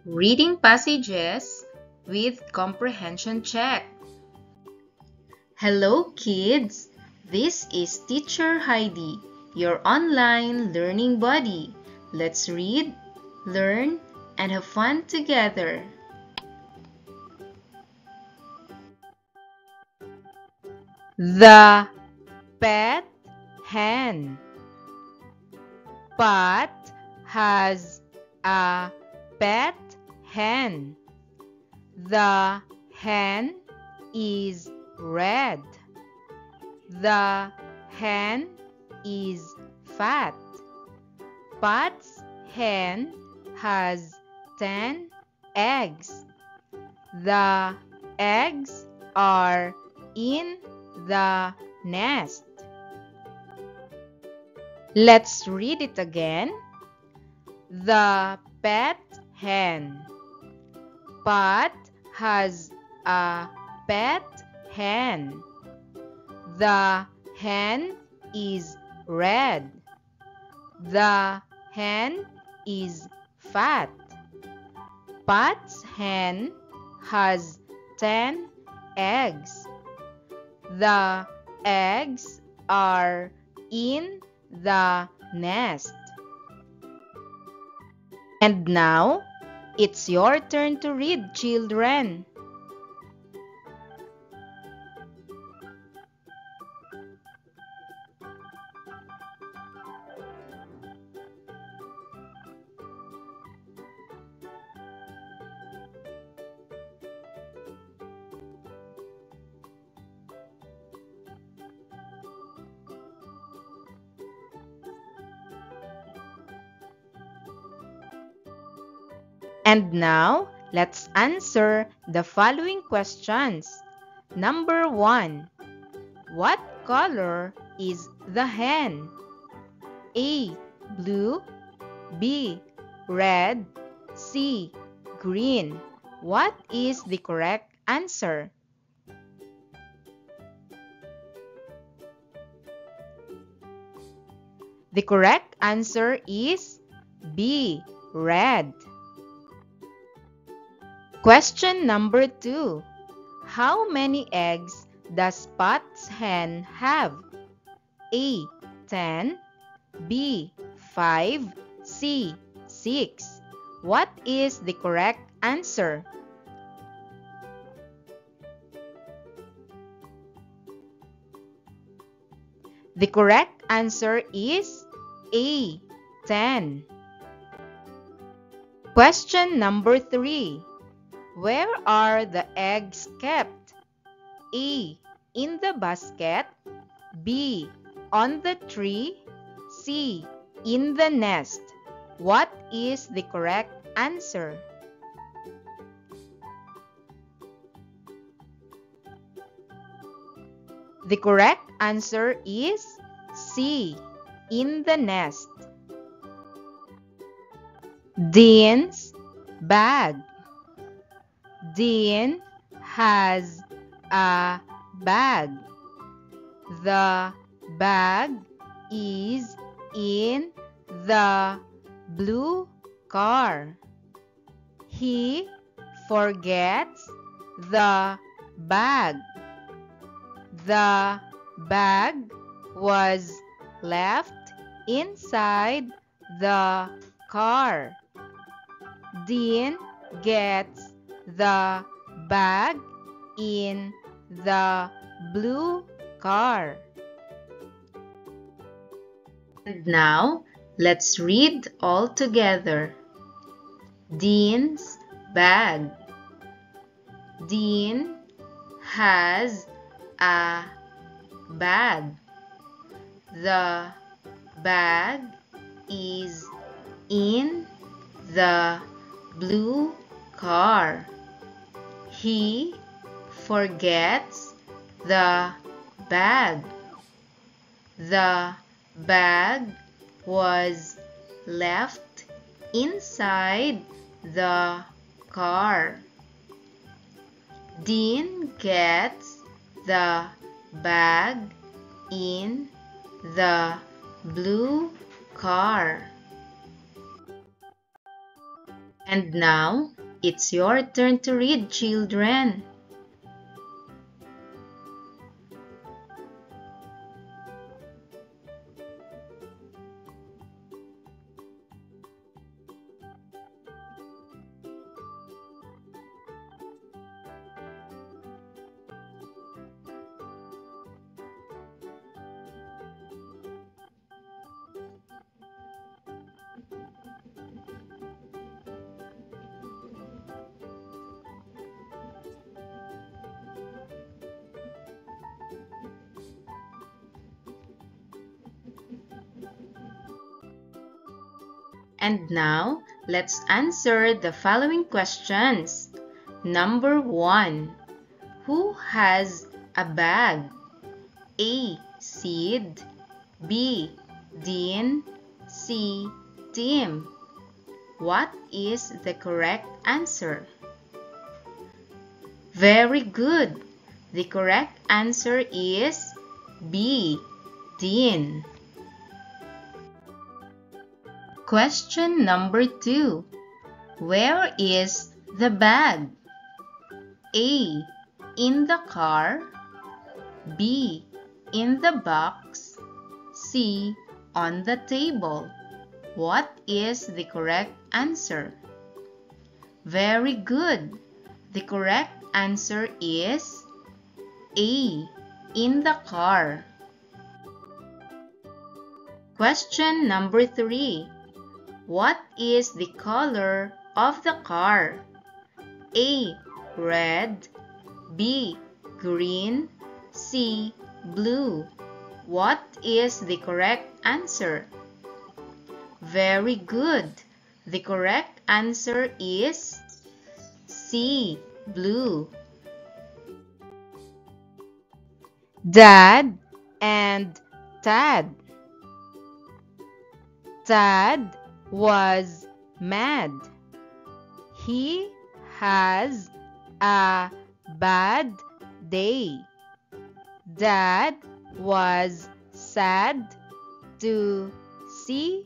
Reading passages with comprehension check. Hello kids! This is Teacher Heidi, your online learning buddy. Let's read, learn, and have fun together. The pet hen. Pat has a pet hen. The hen is red. The hen is fat. Pat's hen has 10 eggs. The eggs are in the nest. Let's read it again. The pet hen. Pat has a pet hen. The hen is red. The hen is fat. Pat's hen has 10 eggs. The eggs are in the nest. And now, it's your turn to read, children. And now, let's answer the following questions. Number 1. What color is the hen? A. Blue. B. Red. C. Green. What is the correct answer? The correct answer is B. Red. Question number 2. How many eggs does Pat's hen have? A. 10. B. 5. C. 6. What is the correct answer? The correct answer is A. 10. Question number 3. Where are the eggs kept? A. In the basket. B. On the tree. C. In the nest. What is the correct answer? The correct answer is C. In the nest. Dean's bag. Dean has a bag. The bag is in the blue car. He forgets the bag. The bag was left inside the car. Dean gets the bag in the blue car. And now, let's read all together. Dean's bag. Dean has a bag. The bag is in the blue car. He forgets the bag. The bag was left inside the car. Dean gets the bag in the blue car. And now, it's your turn to read, children. And now, let's answer the following questions. Number 1. Who has a bag? A. Sid. B. Dean. C. Tim. What is the correct answer? Very good. The correct answer is B. Dean. Question number 2. Where is the bag? A. In the car. B. In the box. C. On the table. What is the correct answer? Very good. The correct answer is A. In the car. Question number 3. What is the color of the car? A. Red. B. Green. C. Blue. What is the correct answer? Very good. The correct answer is C. Blue. Dad and Tad. Tad was mad. He has a bad day. Dad was sad to see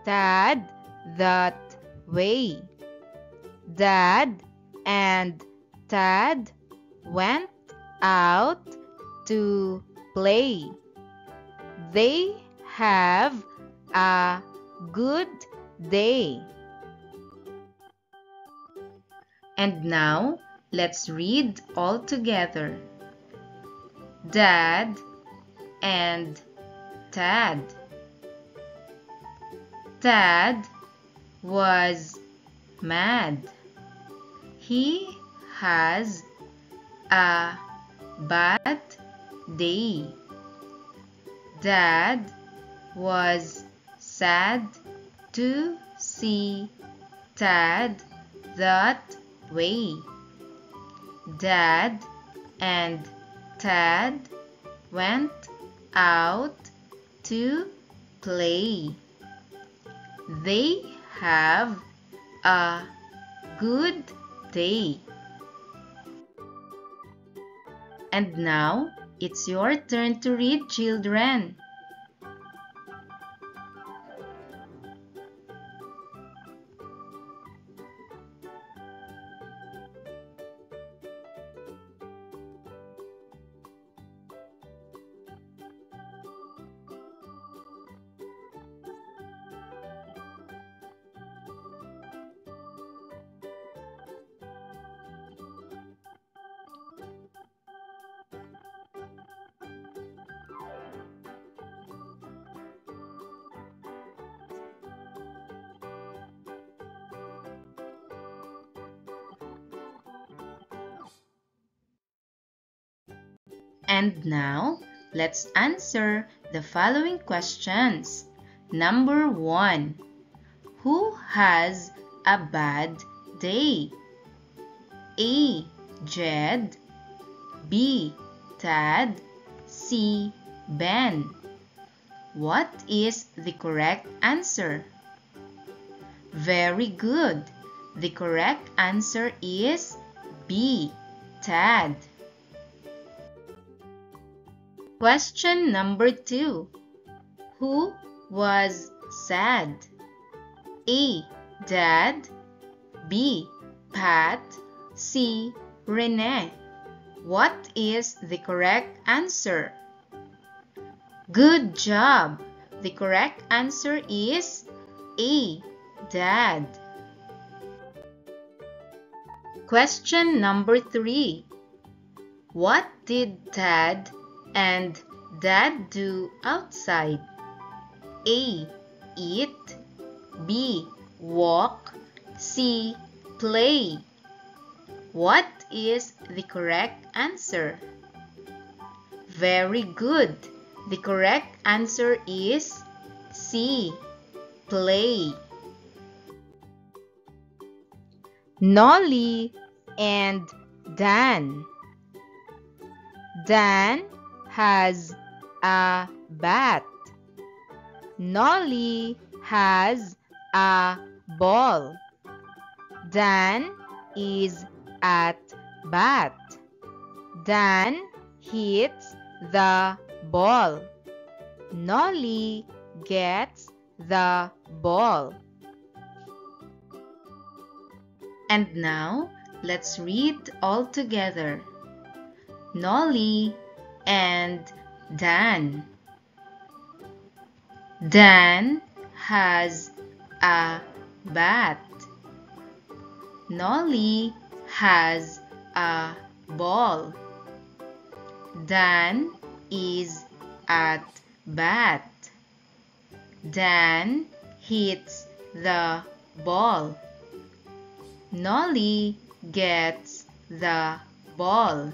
Tad that way. Dad and Tad went out to play. They have a good day. And now, let's read all together. Dad and Tad. Tad was mad. He has a bad day. Dad was sad to see Tad that way. Dad and Tad went out to play. They have a good day. And now, it's your turn to read, children. And now, let's answer the following questions. Number 1. Who has a bad day? A. Jed. B. Tad. C. Ben. What is the correct answer? Very good. The correct answer is B. Tad. Question number 2. Who was sad? A. Dad. B. Pat, C. Rene. What is the correct answer? Good job! The correct answer is A. Dad. Question number 3. What did Dad and Dad do outside? A. Eat, B. Walk, C. Play. What is the correct answer? Very good. The correct answer is C. Play. Nolly and Dan. Dan has a bat. Nolly has a ball. Dan is at bat. Dan hits the ball. Nolly gets the ball. And now, let's read all together. Nolly and Dan. Dan has a bat. Nolly has a ball. Dan is at bat. Dan hits the ball. Nolly gets the ball.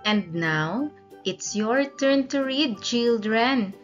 And now, it's your turn to read, children.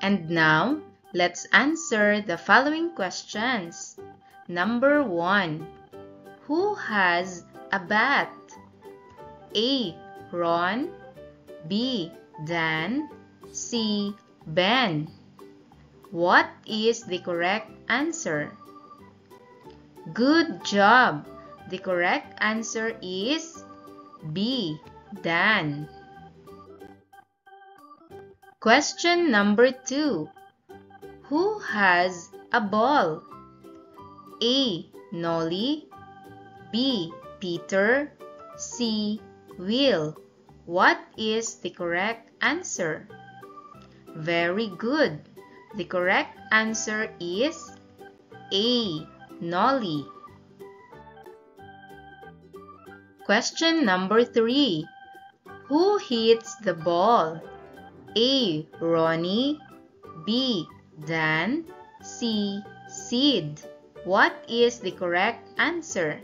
And now, let's answer the following questions. Number 1. Who has a bat? A. Ron, B. Dan, C. Ben. What is the correct answer? Good job! The correct answer is B. Dan. Question number 2. Who has a ball? A. Nolly, B. Peter, C. Will. What is the correct answer? Very good. The correct answer is A. Nolly. Question number 3. Who hits the ball? A. Ronnie, B. Dan, C. Sid. What is the correct answer?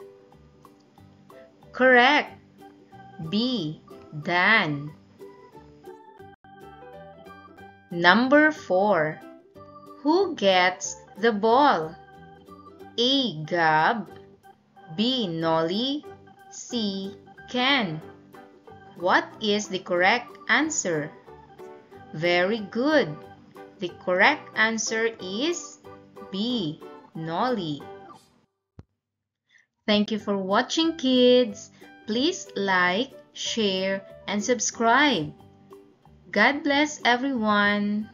Correct. B. Dan. Number 4. Who gets the ball? A. Gab, B. Nolly, C. Ken. What is the correct answer? Very good. The correct answer is B. Nolly. Thank you for watching, kids. Please like, share, and subscribe. God bless everyone.